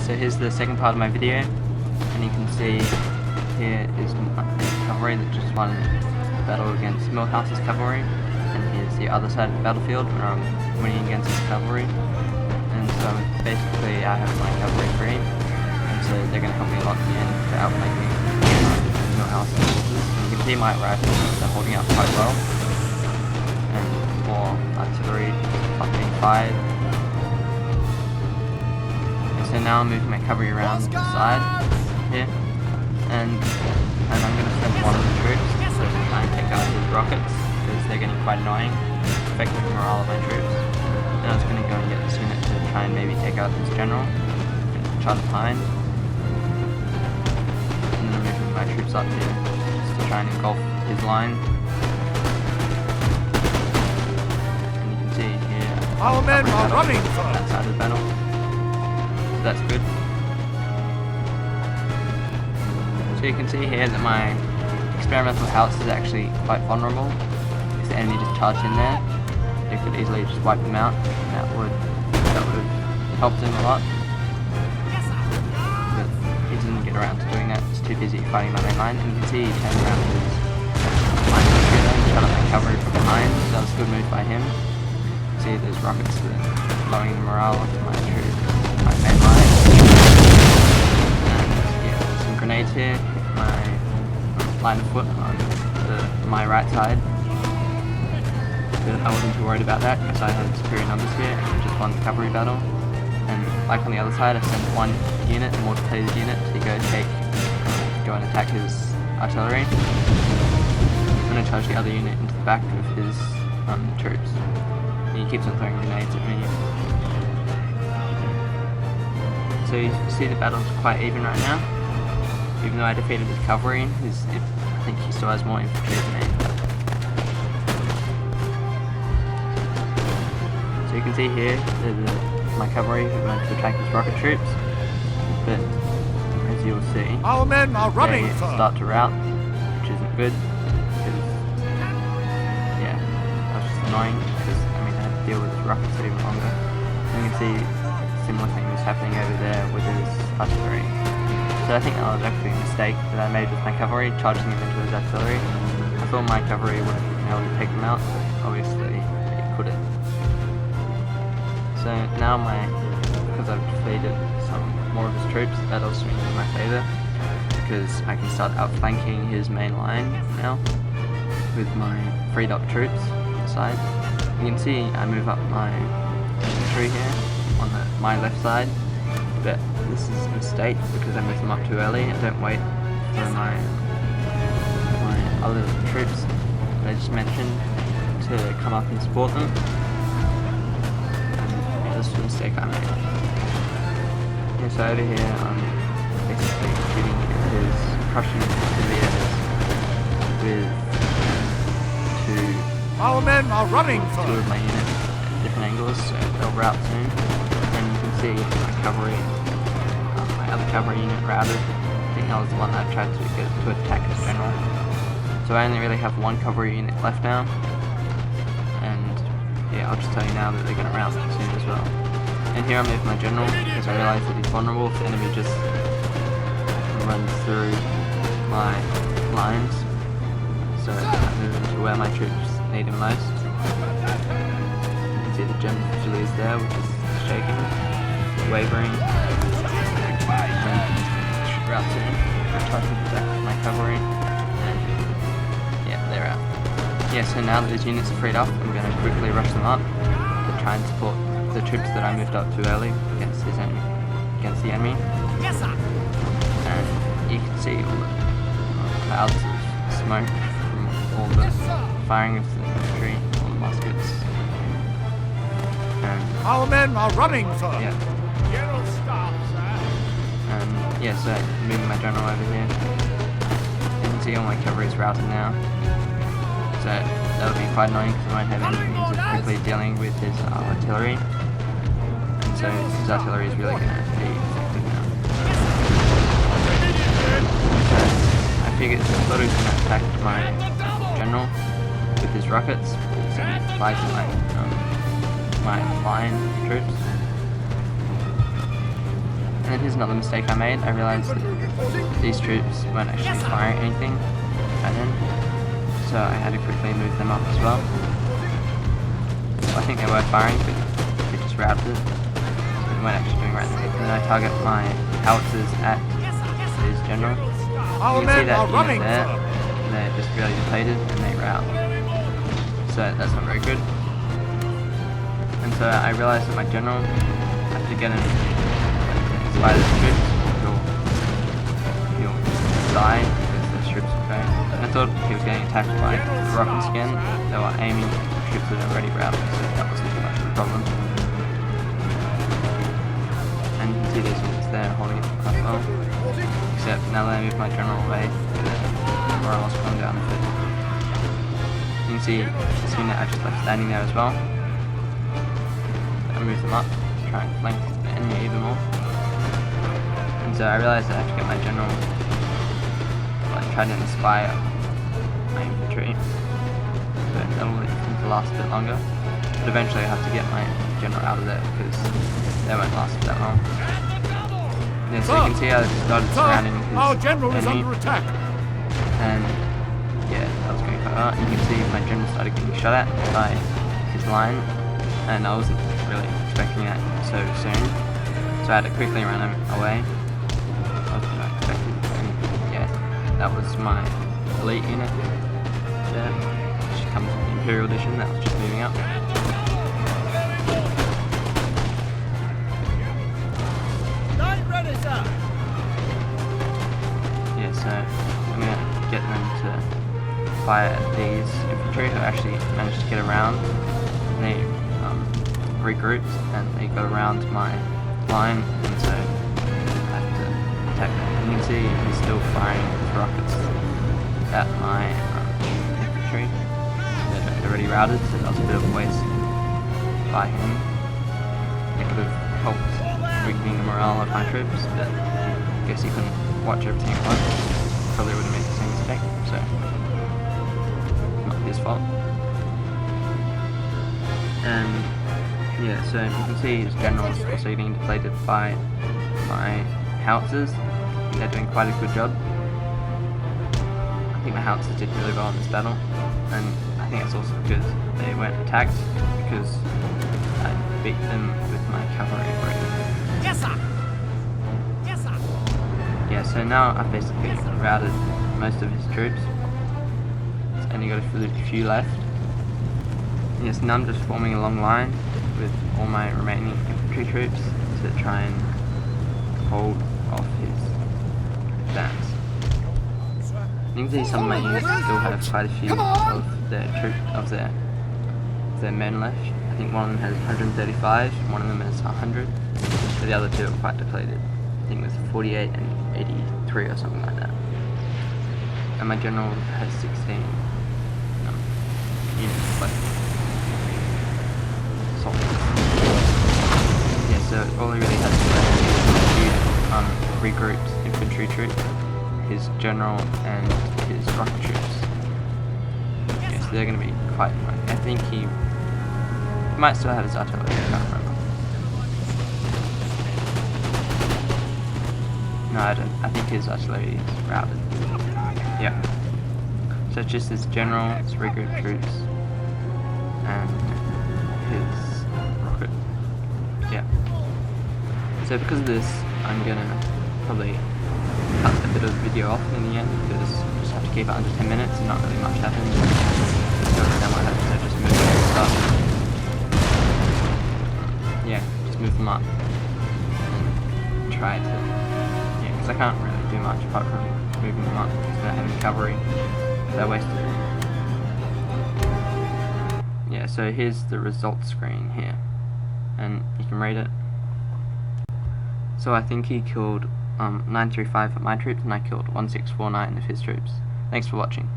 so here's the second part of my video, and you can see here is my cavalry that just won the battle against Millhouse's cavalry, and here's the other side of the battlefield where I'm winning against his cavalry. And so basically I have my cavalry free, and so they're going to help me a lot in the end to outflank me Millhouse's forces. And you can see my rifles are holding out quite well, and more artillery being fired. So now I'm moving my cavalry around the side here, and I'm going to send one of the troops to try and take out his rockets, because they're getting quite annoying, affecting the morale of my troops. And I was going to go and get this unit to try and maybe take out his general, and charge behind. And then I'm moving my troops up here, just to try and engulf his line. And you can see here, our men are running for that side of the battle. That's good. So you can see here that my experimental house is actually quite vulnerable. If the enemy just charged in there, they could easily just wipe them out, and that would have helped him a lot. But he didn't get around to doing that. He's too busy fighting my main line, and you can see he turned around his line and shut up my cavalry from behind. So that was a good move by him. See those rockets that are blowing the morale of my troops. My main line, and yeah, some grenades here, my line of foot on my right side, but I wasn't too worried about that because I had superior numbers here and I just won the cavalry battle. And like on the other side, I sent one unit, a mortar-plated unit, to go and attack his artillery. I'm going to charge the other unit into the back of his troops, and he keeps on throwing grenades at me. So you see the battle's quite even right now. Even though I defeated his cavalry, I think he still has more infantry than me. So you can see here, my cavalry who went to attack his rocket troops, but as you will see, our men are running they start to rout, which isn't good, because, yeah, that was just annoying, because, I mean, I had to deal with his rockets even longer. And you can see similar thing was happening over there with his artillery. So I think that was actually a mistake that I made with my cavalry, charging him into his artillery. I thought my cavalry would have been able to take them out, but obviously it couldn't. So now because I've defeated some more of his troops, that'll swing in my favour, because I can start outflanking his main line now with my freed up troops inside. You can see I move up my infantry here on my left side, but this is a mistake because I moved them up too early and don't wait for my other troops that I just mentioned to come up and support them. And yeah, this was a mistake I made. Yeah, so over here I'm basically shooting his Prussian fusiliers with our men are running for two of my units at different angles, so they'll rout soon. See my cavalry, my other cavalry unit routed. I think that was the one that I tried to get to attack his general. So I only really have one cavalry unit left now, and yeah, I'll just tell you now that they're going to rout soon as well. And here I move my general because I realise that he's vulnerable if the enemy just runs through my lines. So I move him to where my troops need him most. You can see the German fusiliers there, which is shaking, wavering, and rout soon. I try to attack my cavalry, and yeah, they're out. Yeah, so now that his units are freed up, I'm going to quickly rush them up to try and support the troops that I moved up too early against the enemy. Yes, sir. And you can see all the clouds of smoke from all the firing of the infantry, all the muskets. And our men are running for yeah. And yeah, so moving my general over here. You can see all my cavalry is routed now. So that would be quite annoying because I won't have any means of quickly dealing with his artillery. And so his artillery is really going to be effective now. So I thought he was going to attack my general with his rockets, so he flies my line troops. And then here's another mistake I made. I realized that these troops weren't actually firing anything right then, so I had to quickly move them up as well. I think they were firing, but they just routed it, so they weren't actually doing right then. And then I target my howitzers at his general. Our You can see men that are unit running, there, sir. they're just really depleted and they rout. So that's not very good. And so I realized that my general, I have to get him inspire the troops, he'll die because the troops are going. And I thought he was getting attacked by rockets again. They were aiming troops that are already routed, so that wasn't too much of a problem. And you can see these units there holding it quite well. Except now that I move my general away, the morale has gone down a bit. You can see this unit I just left standing there as well. I move them up to try and flank the enemy even more. And so I realized I have to get my general, like, try to inspire my infantry. But that will tend to last a bit longer. But eventually I have to get my general out of there because they won't last that long. Yeah, so you can see how they started surrounding his our general is enemy. under attack. And yeah, that was going quite well. And you can see my general started getting shot at by his line, and I wasn't really expecting that so soon, so I had to quickly run him away. I wasn't really expecting, and yeah, that was my elite unit there, which comes with the Imperial Edition. That was just moving up. Yeah, so I'm gonna get them to fire at these infantry who actually managed to get around. They regrouped and they got around my line, and so I have to attack them. And you can see he's still firing his rockets at my infantry. They're already routed, so that was a bit of a waste by him. It could have helped weakening the morale of my troops, but I guess he couldn't watch everything at once. Probably would have made the same mistake, so not his fault. And yeah, so you can see his generals also getting depleted by my howitzers. They're doing quite a good job. I think my howitzers did really well in this battle, and I think it's also because they weren't attacked, because I beat them with my cavalry break. Yes, sir. Yes, sir. Yeah, so now I've basically routed most of his troops. It's only got a few left. Yes, now I'm just forming a long line with all my remaining infantry troops to try and hold off his advance. You can see some of my units still have quite a few of their men left. I think one of them has 135, one of them has 100, but the other two are quite depleted. I think it was 48 and 83 or something like that. And my general has 16 units left. Yeah, so all he really has to do is regrouped infantry troop, his general, and his rocket troops. Yeah, so they're going to be quite annoying. I think he might still have his artillery, I can't remember. No, I don't. I think his artillery is routed. Yeah. So it's just his general, his regrouped troops, and his rocket. Yeah. So because of this, I'm gonna probably cut a bit of the video off in the end, because I just have to keep it under 10 minutes and not really much happens. So then what happens, I just move the stuff. Yeah, just move them up and try to, yeah, because I can't really do much apart from moving them up because I don't have any cavalry. They're wasted. Yeah, so here's the results screen here, and you can read it. So I think he killed 935 of my troops, and I killed 1649 of his troops. Thanks for watching.